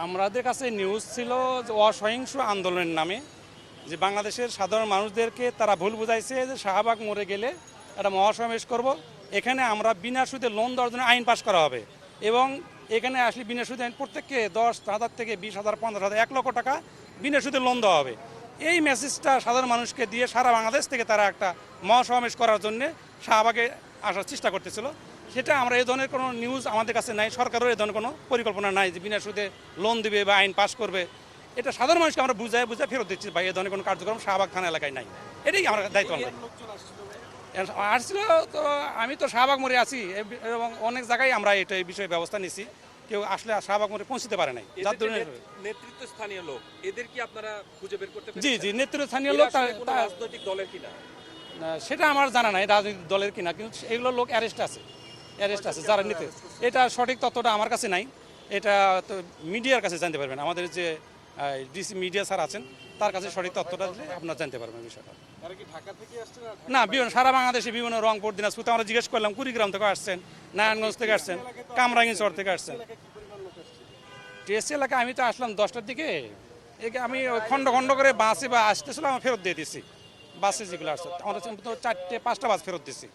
আমাদের কাছে নিউজ ছিল যে অসহিংস আন্দোলনের নামে যে বাংলাদেশের সাধারণ মানুষদেরকে তারা ভুল বুঝাইছে যে শাহবাগ মোড়ে গেলে একটা মহাসমাবেশ করব, এখানে আমরা বিনা সুদে লোন দেওয়ার জন্য আইন পাশ করা হবে এবং এখানে আসলে বিনা সুদে আইন প্রত্যেককে 10,000 থেকে 20,000, 15,000, 1 লক্ষ টাকা বিনা সুদে লোন দেওয়া হবে। এই মেসেজটা সাধারণ মানুষকে দিয়ে সারা বাংলাদেশ থেকে তারা একটা মহাসমাবেশ করার জন্য শাহবাগে আসার চেষ্টা করতেছিল। সেটা আমরা এই ধরনের কোনো নিউজ আমাদের কাছে নাই, সরকারেরও এই ধরনের কোনো পরিকল্পনা নাই যে বিনা সুদে লোন দেবে বা আইন পাশ করবে। এটা সাধারণ মানুষকে আমরা বুঝায় ফেরত দিচ্ছি ভাই, এই ধরনের কোনো কার্যক্রম শাহবাগ থানা এলাকায় নাই। এটাই আমার দায়িত্ব আসছিল। তো আমি তো শাহবাগ মোড়ে আছি এবং অনেক জায়গায় আমরা এই বিষয়ে ব্যবস্থা নিছি, কেউ আসলে শাহবাগ মোড়ে পৌঁছতে পারে নাই। যার জন্য নেতৃত্বস্থানীয় লোক এদের কি আপনারা খুঁজে বের করতে পেরেছেন? জি জি, নেতৃস্থানীয় লোক রাজনৈতিক দলের কিনা সেটা আমার জানা নাই, রাজনৈতিক দলের কিনা, কিন্তু এগুলো লোক অ্যারেস্ট আছে যারা নিতে। এটা সঠিক তথ্যটা আমার কাছে নাই, এটা তো মিডিয়ার কাছে জানতে পারবেন। আমাদের যে ডিসি মিডিয়া স্যার আছেন তার কাছে সঠিক তথ্যটা দিলে আপনারা জানতে পারবেন বিষয়টা। না, বিভিন্ন সারা বাংলাদেশে বিভিন্ন রংপুর, দিনাজপুর, আমরা জিজ্ঞেস করলাম কুড়িগ্রাম থেকে আসছেন, নারায়ণগঞ্জ থেকে আসছেন, কামরাঙ্গীরচর থেকে আসছেন। টিএসসি এলাকায় আমি তো আসলাম 10টার দিকে, আমি খন্ড খন্ড করে বাসে বা আসতেছিলাম, ফেরত দিয়ে দিচ্ছি। বাসে যেগুলো আসছে আমরা 4টে 5টা বাস ফেরত দিচ্ছি।